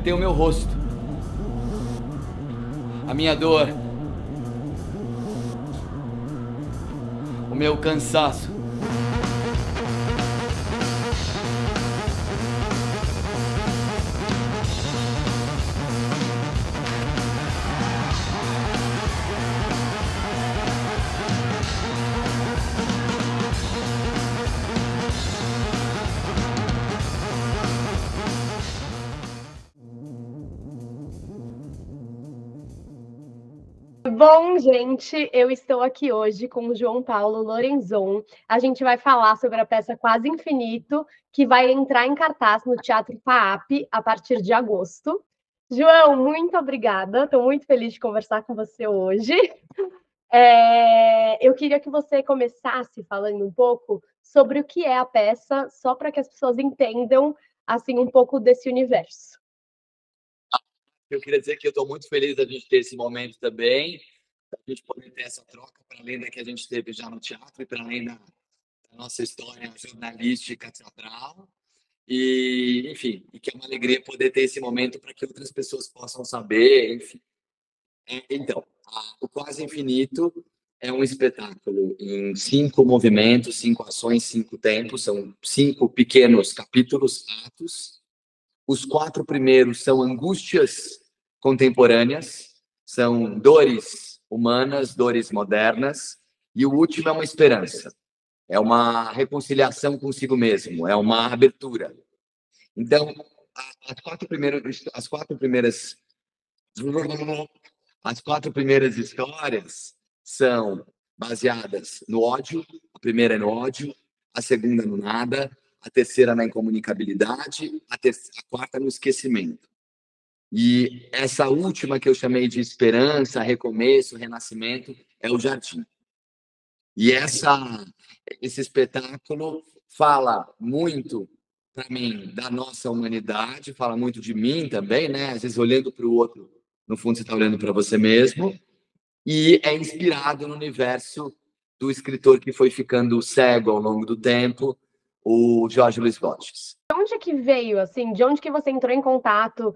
tem o meu rosto, a minha dor, o meu cansaço. Bom, gente, eu estou aqui hoje com o João Paulo Lorenzon. A gente vai falar sobre a peça Quase Infinito, que vai entrar em cartaz no Teatro FAAP a partir de agosto. João, muito obrigada. Estou muito feliz de conversar com você hoje. Eu queria que você começasse falando um pouco sobre o que é a peça, só para que as pessoas entendam assim um pouco desse universo. Eu queria dizer que eu estou muito feliz da gente ter esse momento também, da gente poder ter essa troca, para além da que a gente teve já no teatro e para além da nossa história jornalística teatral. E, enfim, e que é uma alegria poder ter esse momento para que outras pessoas possam saber, enfim. Então, o Quase Infinito é um espetáculo em 5 movimentos, 5 ações, 5 tempos, são 5 pequenos capítulos, atos. Os 4 primeiros são angústias contemporâneas, são dores humanas, dores modernas, e o último é uma esperança, é uma reconciliação consigo mesmo, é uma abertura. Então, as quatro primeiras histórias são baseadas no ódio. A primeira é no ódio, a segunda no nada, a terceira na incomunicabilidade, a quarta no esquecimento. E essa última que eu chamei de esperança, recomeço, renascimento, é o jardim. E esse espetáculo fala muito para mim da nossa humanidade, fala muito de mim também, né? Às vezes olhando para o outro, no fundo você está olhando para você mesmo, e é inspirado no universo do escritor que foi ficando cego ao longo do tempo, o Jorge Luiz Borges. De onde que veio, assim, de onde que você entrou em contato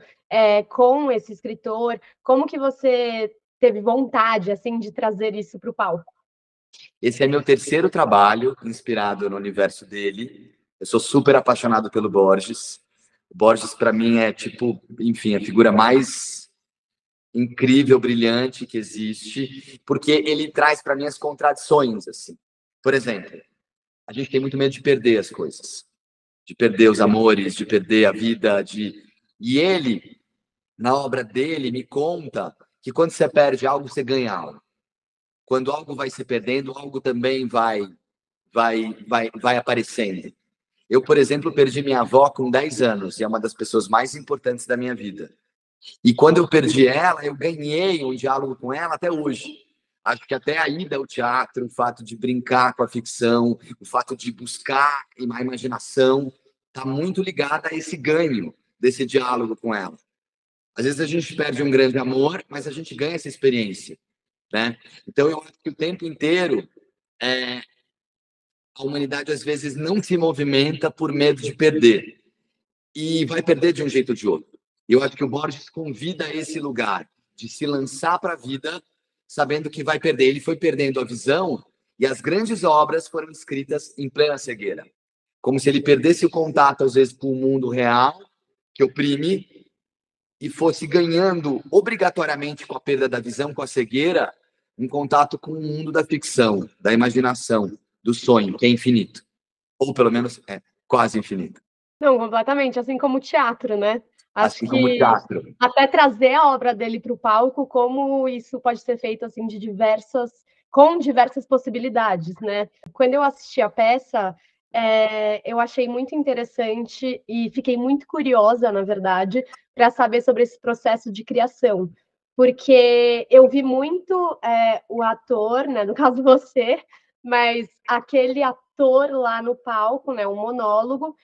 com esse escritor? Como que você teve vontade, assim, de trazer isso para o palco? Esse é meu terceiro trabalho inspirado no universo dele. Eu sou super apaixonado pelo Borges. O Borges, para mim, é tipo, enfim, a figura mais incrível, brilhante que existe, porque ele traz para mim as contradições, assim. Por exemplo, a gente tem muito medo de perder as coisas, de perder os amores, de perder a vida, e ele, na obra dele, me conta que quando você perde algo, você ganha algo. Quando algo vai se perdendo, algo também vai aparecendo. Eu, por exemplo, perdi minha avó com 10 anos, e é uma das pessoas mais importantes da minha vida. E quando eu perdi ela, eu ganhei um diálogo com ela até hoje. Acho que até a ida ao teatro, o fato de brincar com a ficção, o fato de buscar a imaginação, está muito ligado a esse ganho desse diálogo com ela. Às vezes a gente perde um grande amor, mas a gente ganha essa experiência, né? Então eu acho que o tempo inteiro a humanidade às vezes não se movimenta por medo de perder e vai perder de um jeito ou de outro. Eu acho que o Borges convida a esse lugar de se lançar para a vida sabendo que vai perder. Ele foi perdendo a visão e as grandes obras foram escritas em plena cegueira. Como se ele perdesse o contato, às vezes, com o mundo real, que oprime, e fosse ganhando obrigatoriamente com a perda da visão, com a cegueira, um contato com o mundo da ficção, da imaginação, do sonho, que é infinito. Ou pelo menos é quase infinito. Não, completamente, assim como o teatro, né? Acho Assim como o que teatro. até trazer a obra dele para o palco, como isso pode ser feito assim com diversas possibilidades, né? Quando eu assisti a peça, eu achei muito interessante e fiquei muito curiosa, na verdade, para saber sobre esse processo de criação, porque eu vi muito o ator, né, no caso você, mas aquele ator lá no palco, né, um monólogo,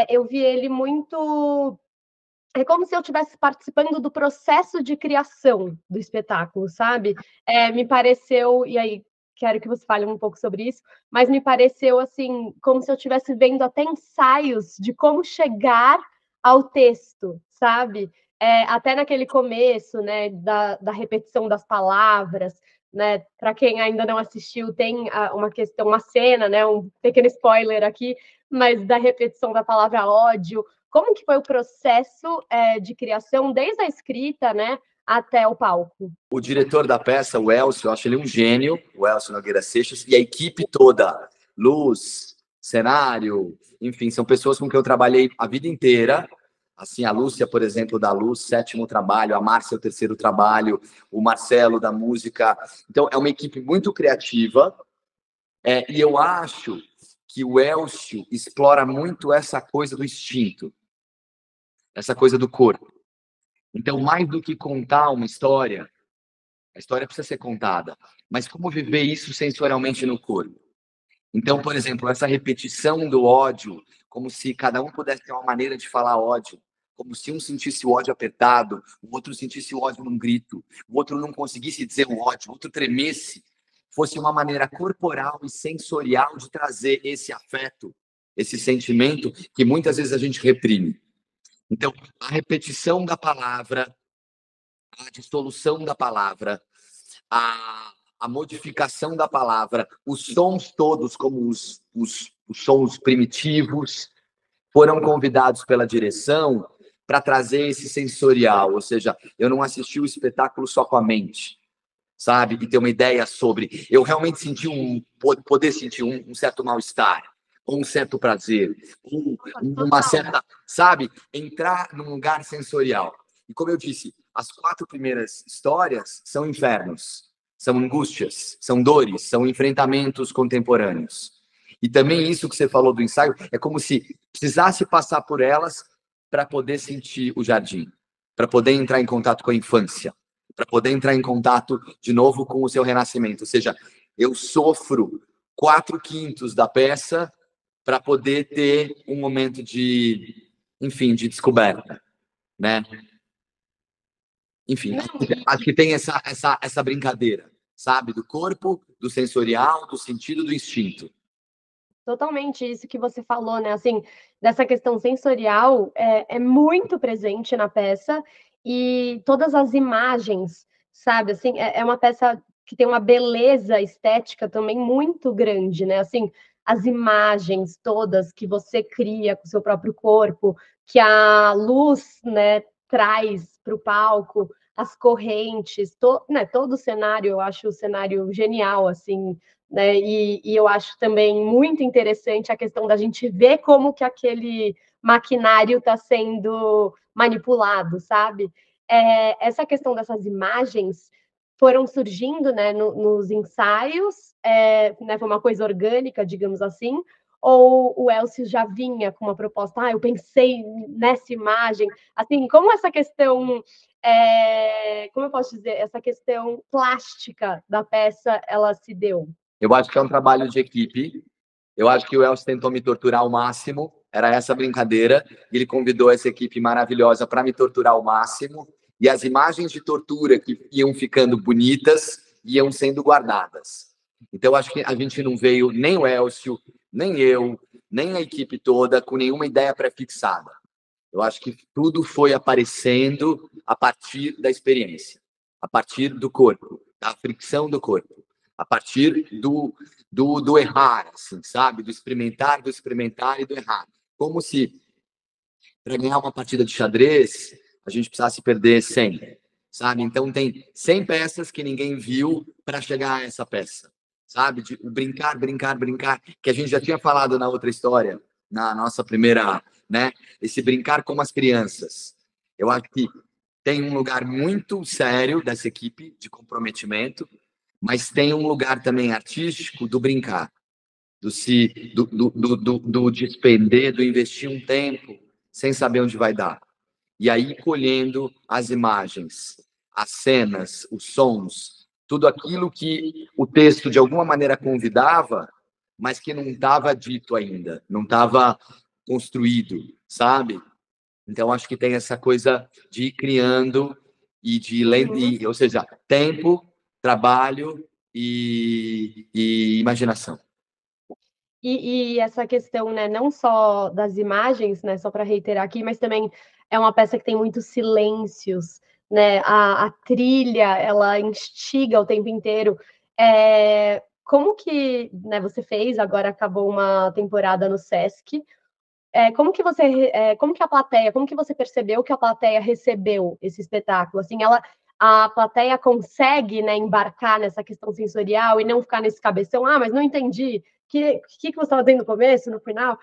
eu vi ele muito. É como se eu estivesse participando do processo de criação do espetáculo, sabe? Me pareceu, e aí quero que você fale um pouco sobre isso, mas me pareceu assim, como se eu estivesse vendo até ensaios de como chegar ao texto, sabe? até naquele começo, né, da repetição das palavras, né? Para quem ainda não assistiu, tem uma questão, uma cena, né? Um pequeno spoiler aqui, mas da repetição da palavra ódio. Como que foi o processo de criação, desde a escrita, né, até o palco? O diretor da peça, o Elcio, eu acho ele um gênio, o Elcio Nogueira Seixas, e a equipe toda, luz, cenário, enfim, são pessoas com quem eu trabalhei a vida inteira. Assim, a Lúcia, por exemplo, da Luz, 7º trabalho, a Márcia, o 3º trabalho, o Marcelo, da música. Então, é uma equipe muito criativa, e eu acho que o Elcio explora muito essa coisa do instinto, essa coisa do corpo. Então, mais do que contar uma história, a história precisa ser contada, mas como viver isso sensorialmente no corpo? Então, por exemplo, essa repetição do ódio, como se cada um pudesse ter uma maneira de falar ódio, como se um sentisse o ódio apertado, o outro sentisse o ódio num grito, o outro não conseguisse dizer o ódio, o outro tremesse, fosse uma maneira corporal e sensorial de trazer esse afeto, esse sentimento que muitas vezes a gente reprime. Então, a repetição da palavra, a dissolução da palavra, a modificação da palavra, os sons todos, como os sons primitivos, foram convidados pela direção para trazer esse sensorial, ou seja, eu não assisti o espetáculo só com a mente, sabe? E ter uma ideia sobre. Eu realmente senti poder sentir um certo mal-estar, ou um certo prazer, uma certa, sabe? Entrar num lugar sensorial. E como eu disse, as 4 primeiras histórias são infernos, são angústias, são dores, são enfrentamentos contemporâneos. E também isso que você falou do ensaio, é como se precisasse passar por elas para poder sentir o jardim, para poder entrar em contato com a infância, para poder entrar em contato de novo com o seu renascimento. Ou seja, eu sofro 4/5 da peça para poder ter um momento de, enfim, de descoberta, né? Enfim, acho que tem essa brincadeira, sabe? Do corpo, do sensorial, do sentido, do instinto. Totalmente isso que você falou, né? Assim, dessa questão sensorial é muito presente na peça e todas as imagens, sabe? Assim, é uma peça que tem uma beleza estética também muito grande, né? Assim, as imagens todas que você cria com o seu próprio corpo, que a luz, né, traz para o palco, as correntes, né, todo o cenário, eu acho o cenário genial, assim, né? E eu acho também muito interessante a questão da gente ver como que aquele maquinário está sendo manipulado, sabe? Essa questão dessas imagens foram surgindo, né, nos ensaios, né, foi uma coisa orgânica, digamos assim, ou o Elcio já vinha com uma proposta, eu pensei nessa imagem, assim, como essa questão, como eu posso dizer, essa questão plástica da peça, ela se deu? Eu acho que é um trabalho de equipe. Eu acho que o Elcio tentou me torturar ao máximo. Era essa a brincadeira. Ele convidou essa equipe maravilhosa para me torturar ao máximo. E as imagens de tortura que iam ficando bonitas iam sendo guardadas. Então, acho que a gente não veio, nem o Elcio, nem eu, nem a equipe toda, com nenhuma ideia pré-fixada. Eu acho que tudo foi aparecendo a partir da experiência, a partir do corpo, da fricção do corpo, a partir do errar, assim, sabe? Do experimentar e do errar. Como se, para ganhar uma partida de xadrez, a gente precisasse perder 100, sabe? Então, tem 100 peças que ninguém viu para chegar a essa peça, sabe? De brincar, brincar, brincar, que a gente já tinha falado na outra história, na nossa primeira, né? Esse brincar como as crianças. Eu acho que tem um lugar muito sério dessa equipe de comprometimento, mas tem um lugar também artístico do brincar, do despender, do investir um tempo sem saber onde vai dar. E aí colhendo as imagens, as cenas, os sons, tudo aquilo que o texto de alguma maneira convidava, mas que não estava dito ainda, não estava construído, sabe? Então acho que tem essa coisa de ir criando e ou seja, tempo, trabalho e imaginação. E essa questão, né, não só das imagens, né, só para reiterar aqui, mas também é uma peça que tem muitos silêncios, né? A trilha, ela instiga o tempo inteiro. Como que, né, você fez, agora acabou uma temporada no Sesc, como que a plateia, como que você percebeu que a plateia recebeu esse espetáculo? Assim, a plateia consegue, né, embarcar nessa questão sensorial e não ficar nesse cabeção, mas não entendi, que você estava dizendo no começo, no final?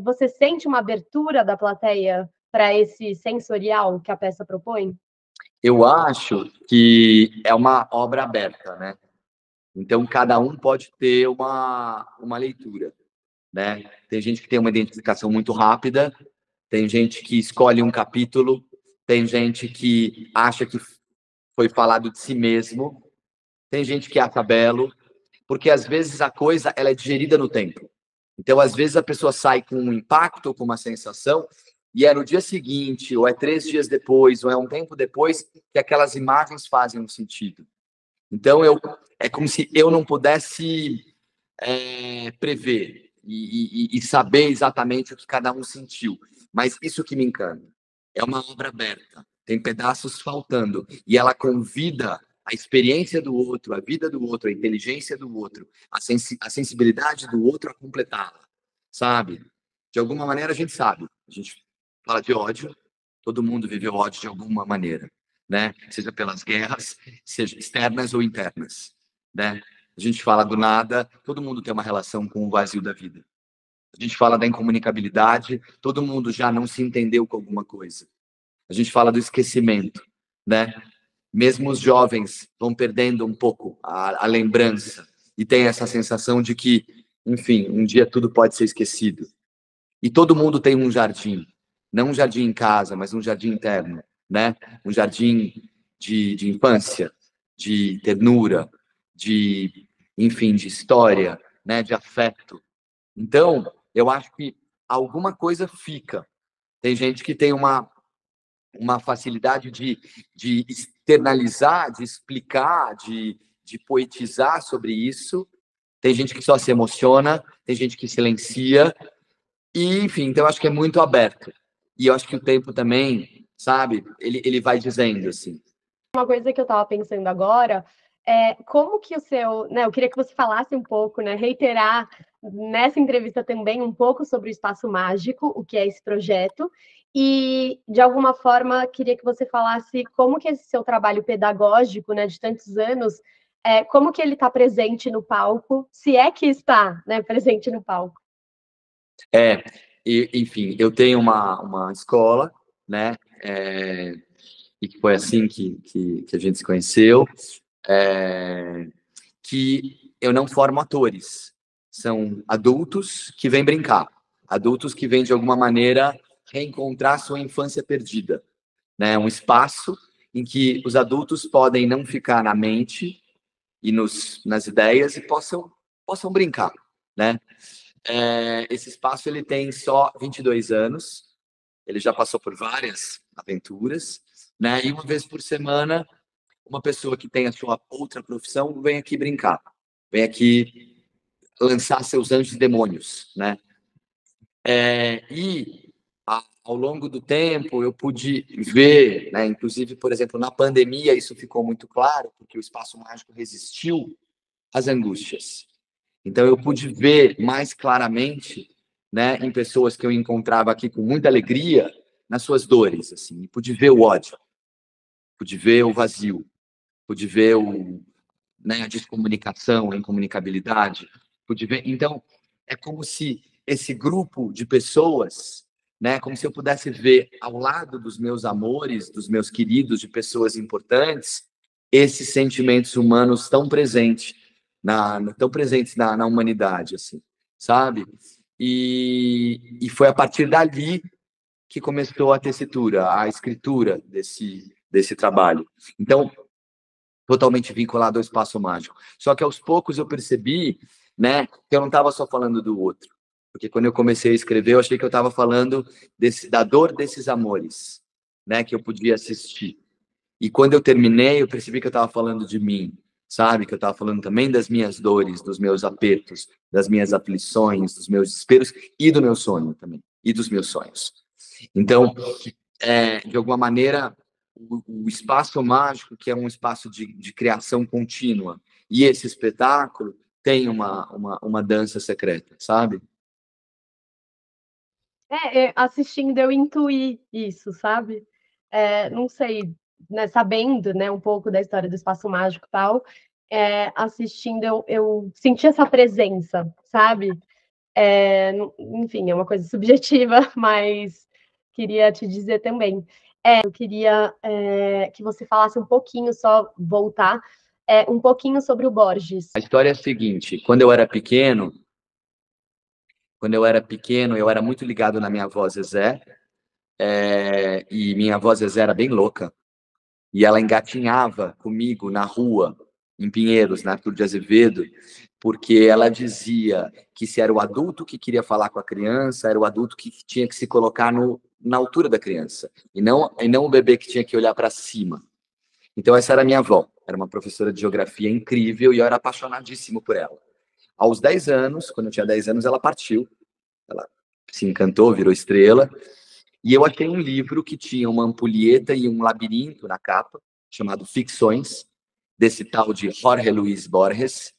Você sente uma abertura da plateia para esse sensorial que a peça propõe? Eu acho que é uma obra aberta, né? Então, cada um pode ter uma leitura, né? Tem gente que tem uma identificação muito rápida, tem gente que escolhe um capítulo, tem gente que acha que foi falado de si mesmo, tem gente que acha belo, porque às vezes a coisa ela é digerida no tempo. Então, às vezes a pessoa sai com um impacto, com uma sensação, e é no dia seguinte, ou é 3 dias depois, ou é um tempo depois, que aquelas imagens fazem um sentido. Então, é como se eu não pudesse prever e saber exatamente o que cada um sentiu. Mas isso que me encanta. É uma obra aberta, tem pedaços faltando, e ela convida a experiência do outro, a vida do outro, a inteligência do outro, a sensibilidade do outro a completá-la, sabe? De alguma maneira a gente sabe. A gente fala de ódio, todo mundo viveu ódio de alguma maneira, né? Seja pelas guerras, seja externas ou internas, né? A gente fala do nada, todo mundo tem uma relação com o vazio da vida. A gente fala da incomunicabilidade, todo mundo já não se entendeu com alguma coisa. A gente fala do esquecimento, né? Mesmo os jovens vão perdendo um pouco a lembrança e tem essa sensação de que, enfim, um dia tudo pode ser esquecido. E todo mundo tem um jardim, não um jardim em casa, mas um jardim interno, né? Um jardim de infância, de ternura, de, enfim, de história, né? De afeto. Então, eu acho que alguma coisa fica. Tem gente que tem uma facilidade de externalizar, de explicar, de poetizar sobre isso. Tem gente que só se emociona, tem gente que silencia. E, enfim, então eu acho que é muito aberto. E eu acho que o tempo também, sabe, ele vai dizendo assim. Uma coisa que eu estava pensando agora como que o seu, né, eu queria que você falasse um pouco, né, reiterar nessa entrevista também um pouco sobre o Espaço Mágico, o que é esse projeto, e de alguma forma queria que você falasse como que esse seu trabalho pedagógico, né, de tantos anos, como que ele está presente no palco, se é que está, né, presente no palco. Enfim, eu tenho uma escola, né, e que foi assim que a gente se conheceu, que eu não formo atores, são adultos que vêm brincar, adultos que vêm de alguma maneira reencontrar sua infância perdida, né? Um espaço em que os adultos podem não ficar na mente e nas ideias e possam brincar, né? Esse espaço ele tem só 22 anos, ele já passou por várias aventuras, né? E uma vez por semana uma pessoa que tem a sua outra profissão vem aqui brincar, vem aqui lançar seus anjos e demônios, né? Ao longo do tempo eu pude ver, né? Inclusive, por exemplo, na pandemia isso ficou muito claro, porque o Espaço Mágico resistiu às angústias. Então eu pude ver mais claramente, né, em pessoas que eu encontrava aqui com muita alegria, nas suas dores, assim, e pude ver o ódio, pude ver o vazio, pude ver né, a descomunicação, a incomunicabilidade, pude ver. Então, é como se esse grupo de pessoas, né, como se eu pudesse ver ao lado dos meus amores, dos meus queridos, de pessoas importantes, esses sentimentos humanos tão presentes na humanidade, assim, sabe? E foi a partir dali que começou a tessitura, a escritura desse trabalho. Então, totalmente vinculado ao Espaço Mágico. Só que aos poucos eu percebi, né, que eu não estava só falando do outro. Porque quando eu comecei a escrever, eu achei que eu estava falando da dor desses amores, né, que eu podia assistir. E quando eu terminei, eu percebi que eu estava falando de mim, sabe? Que eu estava falando também das minhas dores, dos meus apertos, das minhas aflições, dos meus desesperos e do meu sonho também, e dos meus sonhos. Então, de alguma maneira, o espaço mágico, que é um espaço de criação contínua, e esse espetáculo tem uma dança secreta, sabe? Assistindo eu intuí isso, sabe? Não sei, né, sabendo, né, um pouco da história do Espaço Mágico e tal, assistindo eu senti essa presença, sabe? Enfim, é uma coisa subjetiva, mas queria te dizer também. Eu queria que você falasse um pouquinho, só voltar, um pouquinho sobre o Borges. A história é a seguinte: quando eu era pequeno, eu era muito ligado na minha avó Zezé, e minha avó Zezé era bem louca, e ela engatinhava comigo na rua, em Pinheiros, na Arthur de Azevedo, porque ela dizia que se era o adulto que queria falar com a criança, era o adulto que tinha que se colocar na altura da criança, e não o bebê que tinha que olhar para cima. Então, essa era a minha avó, era uma professora de geografia incrível, e eu era apaixonadíssimo por ela. Aos 10 anos, quando eu tinha 10 anos, ela partiu, ela se encantou, virou estrela, e eu achei um livro que tinha uma ampulheta e um labirinto na capa, chamado Ficções, desse tal de Jorge Luis Borges,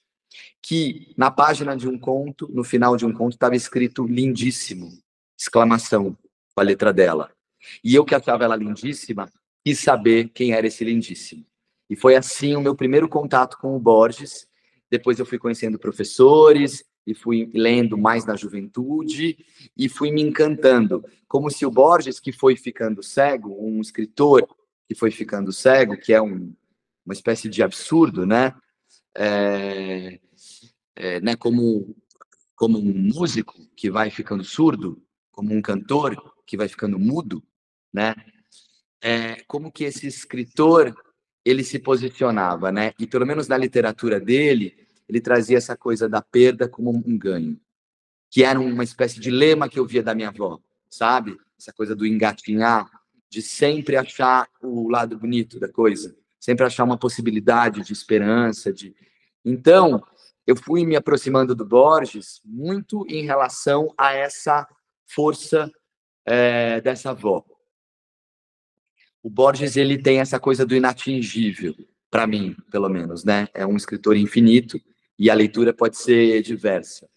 que na página de um conto, no final de um conto, estava escrito lindíssimo, exclamação, com a letra dela. E eu que achava ela lindíssima, quis saber quem era esse lindíssimo. E foi assim o meu primeiro contato com o Borges. Depois eu fui conhecendo professores, e fui lendo mais na juventude, e fui me encantando. Como se o Borges, que foi ficando cego, um escritor que foi ficando cego, que é uma espécie de absurdo, né? Né, como um músico que vai ficando surdo, como um cantor que vai ficando mudo, né? Como que esse escritor ele se posicionava, né? E pelo menos na literatura dele, ele trazia essa coisa da perda como um ganho, que era uma espécie de lema que eu via da minha avó, sabe? Essa coisa do engatinhar, de sempre achar o lado bonito da coisa, sempre achar uma possibilidade de esperança, de então, eu fui me aproximando do Borges muito em relação a essa força dessa avó. O Borges ele tem essa coisa do inatingível, para mim, pelo menos, né? É um escritor infinito e a leitura pode ser diversa,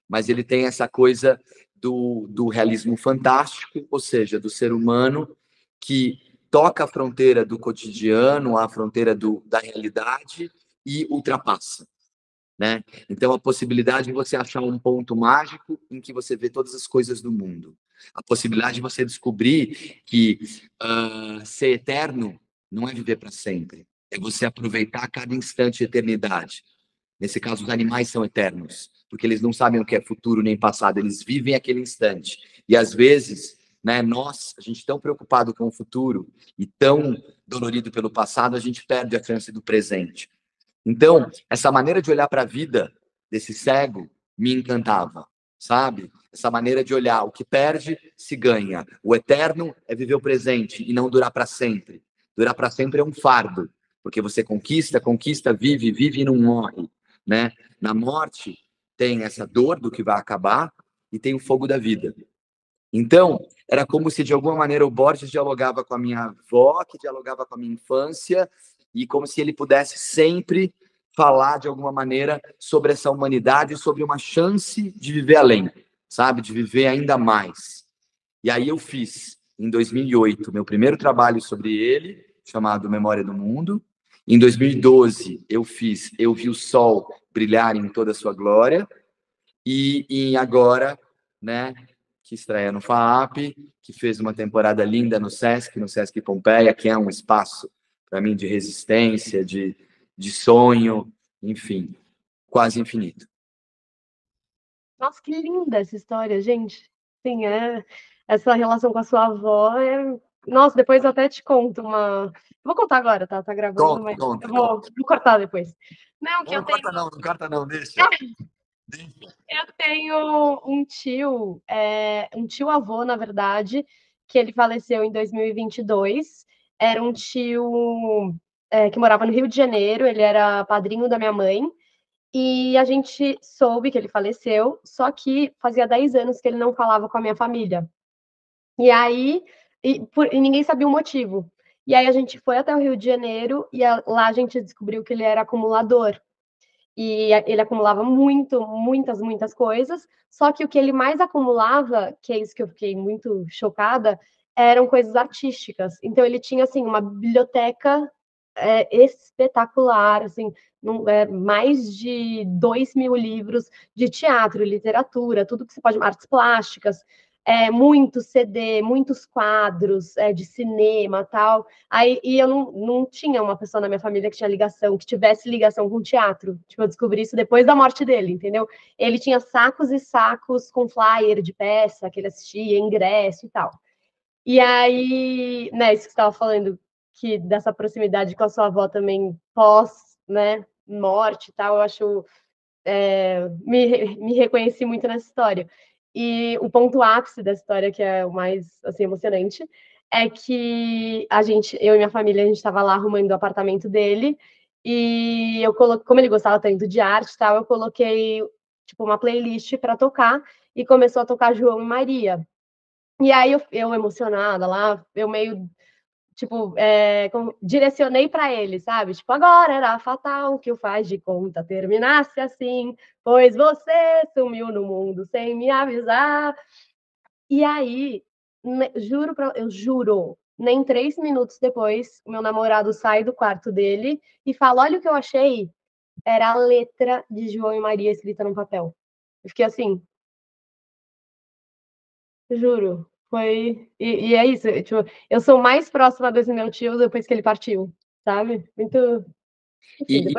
mas ele tem essa coisa do realismo fantástico, ou seja, do ser humano que toca a fronteira do cotidiano, a fronteira da realidade e ultrapassa. Né? Então, a possibilidade de você achar um ponto mágico em que você vê todas as coisas do mundo. A possibilidade de você descobrir que ser eterno não é viver para sempre. É você aproveitar cada instante de eternidade. Nesse caso, os animais são eternos, porque eles não sabem o que é futuro nem passado, eles vivem aquele instante. E às vezes, né, a gente tão preocupado com o futuro e tão dolorido pelo passado, a gente perde a chance do presente. Então, essa maneira de olhar para a vida desse cego me encantava, sabe? Essa maneira de olhar, o que perde, se ganha. O eterno é viver o presente e não durar para sempre. Durar para sempre é um fardo, porque você conquista, conquista, vive, vive e não morre, né? Na morte tem essa dor do que vai acabar e tem o fogo da vida. Então, era como se de alguma maneira o Borges dialogava com a minha avó, que dialogava com a minha infância, e como se ele pudesse sempre falar de alguma maneira sobre essa humanidade, sobre uma chance de viver além, sabe? De viver ainda mais. E aí eu fiz, em 2008, meu primeiro trabalho sobre ele, chamado Memória do Mundo. Em 2012, Eu Vi o Sol Brilhar em Toda a Sua Glória. E agora, né, que estreia no FAAP, que fez uma temporada linda no Sesc Pompeia, que é um espaço, para mim, de resistência, de sonho, enfim, quase infinito. Nossa, que linda essa história, gente. Sim, essa relação com a sua avó é. Nossa, depois eu até te conto uma. Vou contar agora, tá? Tá gravando, Conta, mas eu conta, vou, conta. vou cortar depois. Não, que Não, eu não tenho. corta não, não corta não, deixa. Deixa. Eu tenho um tio avô, na verdade, que ele faleceu em 2022. Era um tio que morava no Rio de Janeiro, ele era padrinho da minha mãe. E a gente soube que ele faleceu, só que fazia 10 anos que ele não falava com a minha família. E aí, E ninguém sabia o motivo. E aí a gente foi até o Rio de Janeiro e lá a gente descobriu que ele era acumulador. E ele acumulava muitas coisas, só que o que ele mais acumulava, que é isso que eu fiquei muito chocada, eram coisas artísticas. Então ele tinha assim uma biblioteca espetacular, assim, mais de 2.000 livros de teatro, literatura, tudo que você pode, artes plásticas, muito CD, muitos quadros de cinema, tal. Aí, e eu não tinha uma pessoa na minha família que tinha ligação, que tivesse ligação com o teatro. Tipo, eu descobri isso depois da morte dele, entendeu? Ele tinha sacos e sacos com flyer de peça que ele assistia, ingresso e tal. E aí, né, isso que você estava falando, que dessa proximidade com a sua avó também pós, né, morte e tal, eu acho, me reconheci muito nessa história. E o ponto ápice da história, que é o mais, assim, emocionante, é que eu e minha família, a gente estava lá arrumando o apartamento dele, e como ele gostava tanto de arte e tal, eu coloquei, tipo, uma playlist para tocar, e começou a tocar João e Maria. E aí eu emocionada lá, eu meio, tipo, direcionei para ele, sabe? Tipo, agora era fatal que o faz de conta terminasse assim, pois você sumiu no mundo sem me avisar. E aí, eu juro, nem 3 minutos depois, o meu namorado sai do quarto dele e fala: Olha o que eu achei. Era a letra de João e Maria escrita no papel. Eu fiquei assim, juro. E é isso, tipo, eu sou mais próxima desse meu tio depois que ele partiu, sabe? Muito. Enfim,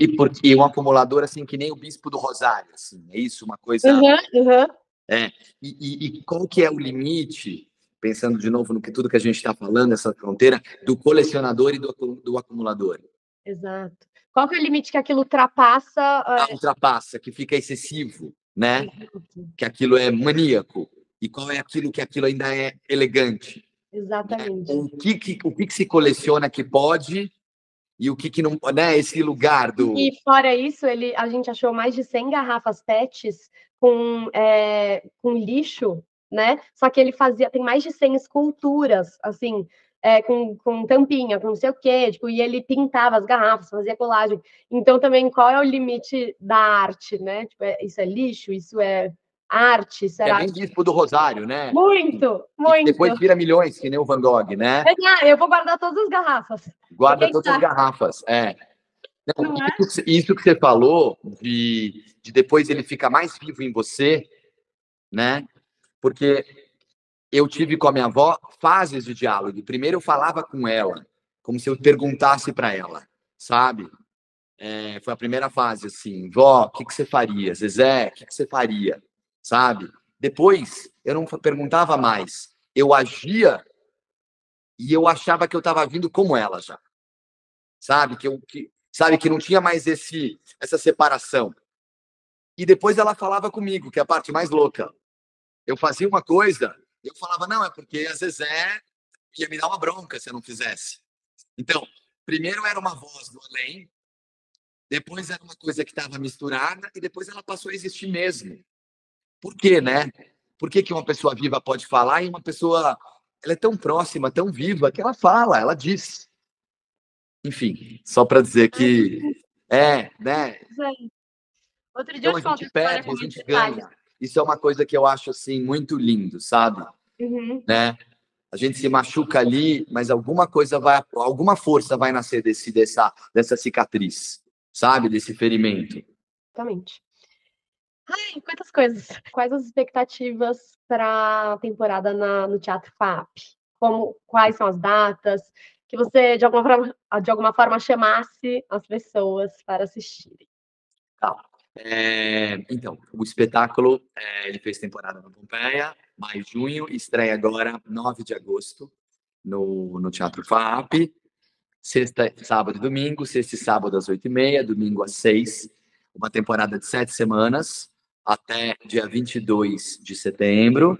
E, depois. e um acumulador assim que nem o Bispo do Rosário, assim, é isso, uma coisa. Uhum, uhum. É. E qual que é o limite, pensando de novo no que tudo que a gente está falando, essa fronteira, do colecionador e do acumulador? Exato. Qual que é o limite que aquilo ultrapassa? Ultrapassa, que fica excessivo, né? Exato. Que aquilo é maníaco. E qual é aquilo que aquilo ainda é elegante? Né? Exatamente. O que se coleciona que pode e o que não, né? Esse lugar do. E fora isso, a gente achou mais de 100 garrafas PETs com lixo, né? Só que ele tem mais de 100 esculturas, assim, com tampinha, com não sei o quê, tipo, e ele pintava as garrafas, fazia colagem. Então, também, qual é o limite da arte, né? Tipo, isso é lixo, isso é arte, É será bem arte? Bispo do Rosário, né? Muito, E que muito. depois vira milhões, que nem o Van Gogh, né? Eu vou guardar todas as garrafas. Porque Guarda quem todas as sabe, garrafas. É. Não, não é? isso que você falou, de depois ele fica mais vivo em você, né? Porque eu tive com a minha avó fases de diálogo. Primeiro eu falava com ela, como se eu perguntasse para ela, sabe? Foi a primeira fase, assim, vó, o que que você faria? Zezé, o que que você faria? Sabe? Depois eu não perguntava mais, eu agia e eu achava que eu estava vindo como ela já, sabe? Sabe que não tinha mais essa separação. E depois ela falava comigo, que é a parte mais louca. Eu fazia uma coisa, eu falava, não, é porque a Zezé ia me dar uma bronca se eu não fizesse. Então, primeiro era uma voz do além, depois era uma coisa que estava misturada e depois ela passou a existir mesmo. Por quê, né? Por que que uma pessoa viva pode falar e uma pessoa ela é tão próxima, tão viva que ela fala, ela diz. Enfim, só para dizer que né? Outro dia eu Então a te conto a gente história perde, com a mais gente detalhes. ganha. Isso é uma coisa que eu acho assim muito lindo, sabe? Uhum, Né? A gente se machuca ali, mas alguma força vai nascer dessa cicatriz, sabe? Desse ferimento. exatamente. Ai, quantas coisas. Quais as expectativas para a temporada no Teatro FAP? Quais são as datas? Que você, de alguma forma, chamasse as pessoas para assistirem. Tá. Então, o espetáculo, ele fez temporada na Pompeia, maio, junho, estreia agora 9 de agosto no Teatro FAP, sexta, sábado e domingo, sexta e sábado às 8h30, domingo às 6h, uma temporada de 7 semanas, até dia 22 de setembro,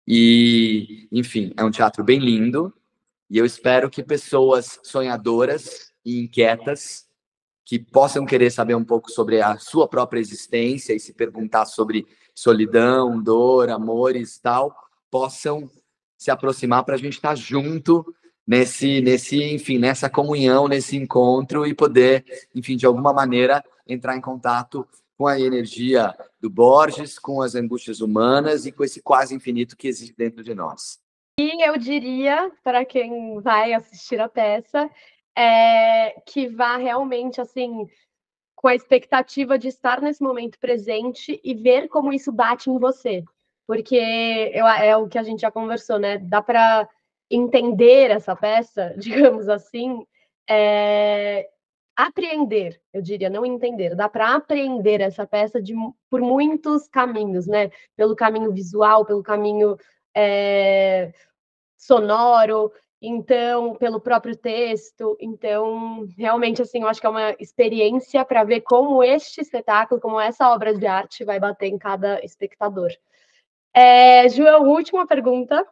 e, enfim, é um teatro bem lindo, e eu espero que pessoas sonhadoras e inquietas que possam querer saber um pouco sobre a sua própria existência e se perguntar sobre solidão, dor, amores, tal, possam se aproximar para a gente estar junto enfim, nessa comunhão, nesse encontro e poder, enfim, de alguma maneira entrar em contato com a energia do Borges, com as angústias humanas e com esse quase infinito que existe dentro de nós. E eu diria, para quem vai assistir a peça, que vá realmente, assim, com a expectativa de estar nesse momento presente e ver como isso bate em você. Porque é o que a gente já conversou, né? Dá para entender essa peça, digamos assim, apreender, eu diria, não entender. Dá para aprender essa peça por muitos caminhos, né? Pelo caminho visual, pelo caminho sonoro, então, pelo próprio texto. Então, realmente, assim, eu acho que é uma experiência para ver como este espetáculo, como essa obra de arte vai bater em cada espectador. João, última pergunta.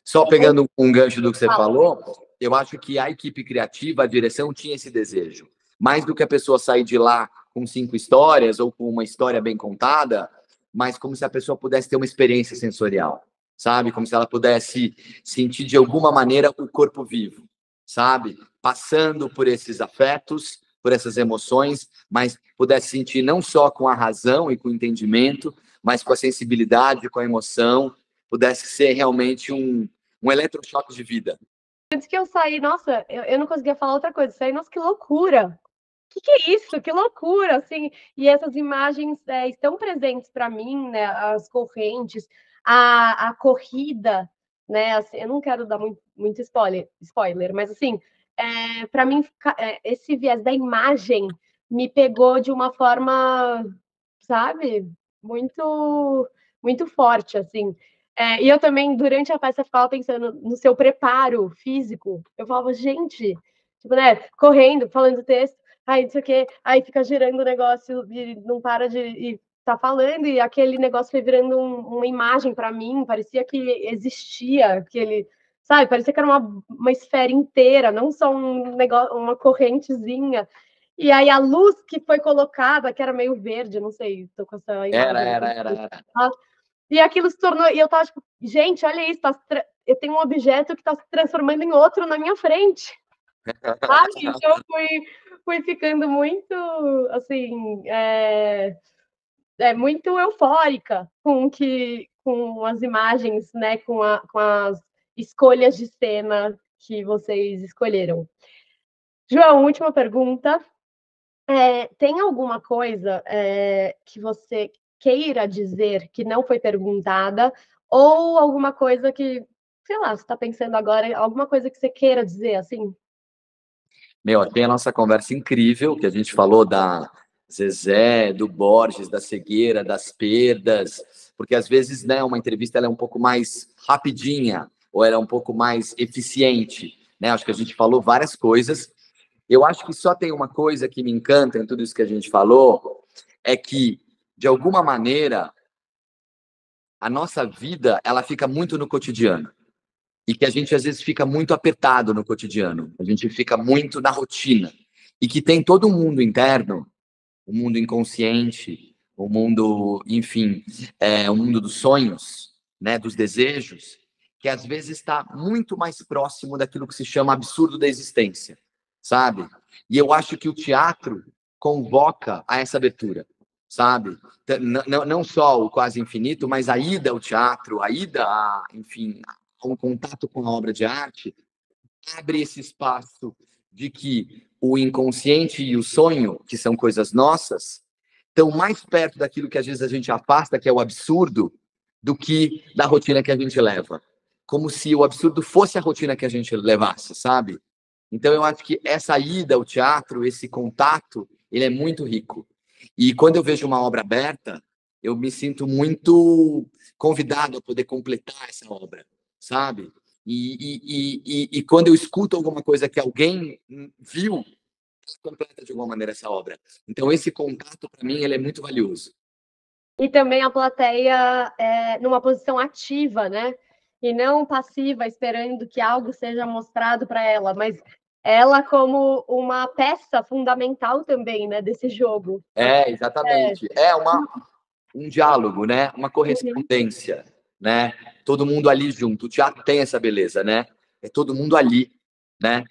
Só pegando um gancho do que você falou, eu acho que a equipe criativa, a direção, tinha esse desejo. Mais do que a pessoa sair de lá com 5 histórias ou com uma história bem contada, mas como se a pessoa pudesse ter uma experiência sensorial, sabe? Como se ela pudesse sentir de alguma maneira o corpo vivo, sabe? Passando por esses afetos, por essas emoções, mas pudesse sentir não só com a razão e com o entendimento, mas com a sensibilidade, com a emoção, pudesse ser realmente um eletrochoque de vida. Antes que eu saí, nossa, eu não conseguia falar outra coisa. Saí, nossa, que loucura! Que é isso? Que loucura, assim. E essas imagens estão presentes para mim, né? As correntes, a corrida, né? Assim, eu não quero dar muito spoiler, mas assim, para mim, esse viés da imagem me pegou de uma forma, sabe, muito, muito forte, assim. E eu também, durante a peça, ficava pensando no seu preparo físico. Eu falava, gente, tipo, né, correndo, falando texto, aí não sei o quê, aí fica girando o negócio e não para de tá falando, e aquele negócio foi virando uma imagem para mim, parecia que existia aquele, sabe, parecia que era uma esfera inteira, não só um negócio, uma correntezinha. E aí a luz que foi colocada, que era meio verde, não sei, tô com essa imagem. Era. E aquilo se tornou. E eu tava tipo, gente, olha isso, eu tenho um objeto que está se transformando em outro na minha frente. Sabe? Então eu fui ficando muito, assim, muito eufórica com as imagens, né? Com as escolhas de cena que vocês escolheram. João, última pergunta. Tem alguma coisa que você queira dizer que não foi perguntada, ou alguma coisa que, sei lá, você está pensando agora, alguma coisa que você queira dizer, assim? Tem a nossa conversa incrível, que a gente falou da Zezé, do Borges, da cegueira, das perdas, porque às vezes, né, uma entrevista ela é um pouco mais rapidinha, ou ela é um pouco mais eficiente, né? Acho que a gente falou várias coisas. Eu acho que só tem uma coisa que me encanta em tudo isso que a gente falou, é que, de alguma maneira, a nossa vida, ela fica muito no cotidiano. E que a gente, às vezes, fica muito apertado no cotidiano. A gente fica muito na rotina. E que tem todo um mundo interno, um mundo inconsciente, um mundo, enfim, um mundo dos sonhos, né, dos desejos, que às vezes está muito mais próximo daquilo que se chama absurdo da existência, sabe? E eu acho que o teatro convoca a essa abertura, sabe? Não só o quase infinito, mas a ida ao teatro, a ida, enfim, um contato com a obra de arte, abre esse espaço de que o inconsciente e o sonho, que são coisas nossas, estão mais perto daquilo que às vezes a gente afasta, que é o absurdo, do que da rotina que a gente leva. Como se o absurdo fosse a rotina que a gente levasse, sabe? Então eu acho que essa ida ao teatro, esse contato, ele é muito rico. E quando eu vejo uma obra aberta, eu me sinto muito convidado a poder completar essa obra, sabe? E quando eu escuto alguma coisa que alguém viu, completa de alguma maneira essa obra. Então esse contato para mim ele é muito valioso. E também a plateia numa posição ativa, né? E não passiva, esperando que algo seja mostrado para ela, mas ela como uma peça fundamental também, né, desse jogo. Exatamente. Um diálogo, né? Uma correspondência. né? Todo mundo ali junto. O teatro tem essa beleza, né? É todo mundo ali, né?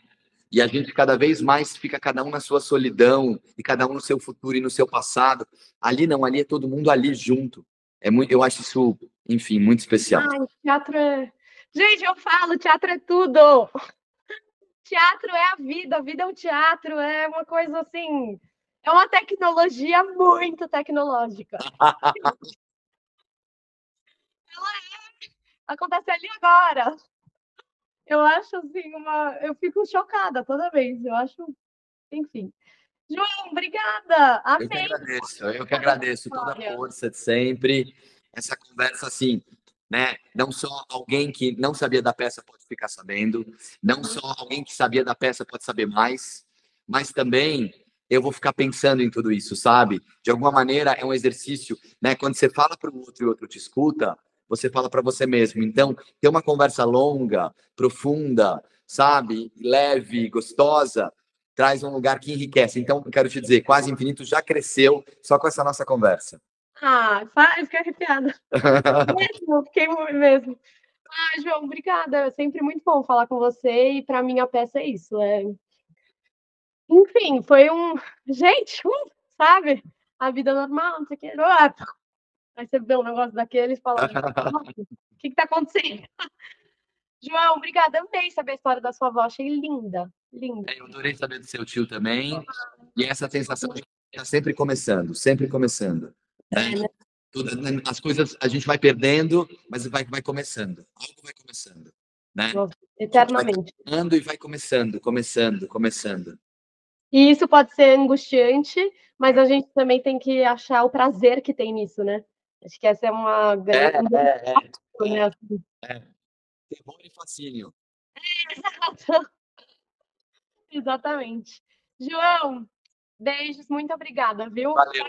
E a gente cada vez mais fica cada um na sua solidão e cada um no seu futuro e no seu passado. Ali não, ali é todo mundo ali junto. É muito, eu acho isso, enfim, muito especial. Ai, teatro é... Gente, eu falo, teatro é tudo! Teatro é a vida é o teatro, é uma coisa assim... É uma tecnologia muito tecnológica. Acontece ali agora. Eu acho assim, eu fico chocada toda vez. Eu acho, enfim. João, obrigada. Amei. Eu que agradeço toda a força de sempre. Essa conversa, assim, né? Não só alguém que não sabia da peça pode ficar sabendo, não só alguém que sabia da peça pode saber mais, mas também eu vou ficar pensando em tudo isso, sabe? De alguma maneira é um exercício, né? Quando você fala para o outro e o outro te escuta, você fala para você mesmo. Então, ter uma conversa longa, profunda, sabe? Leve, gostosa, traz um lugar que enriquece. Então, eu quero te dizer, Quase Infinito já cresceu só com essa nossa conversa. Ah, fiquei arrepiada. Mesmo, fiquei mesmo. Ah, João, obrigada. É sempre muito bom falar com você e para mim a peça é isso. Enfim, foi um. Gente, sabe? A vida normal, não sei o que. Aí você vê um negócio daquele e fala: o que está acontecendo? João, obrigada. Amei saber a história da sua avó. Achei linda. Linda. Eu adorei saber do seu tio também. E essa sensação de que está sempre começando, sempre começando. Né? As coisas a gente vai perdendo, mas vai começando. Algo vai começando. Né? Eternamente. Vai e vai começando, começando, começando. E isso pode ser angustiante, mas a gente também tem que achar o prazer que tem nisso, né? Acho que essa é uma grande. Terror e fascínio. Exato. Exatamente. João, beijos, muito obrigada, viu? Valeu.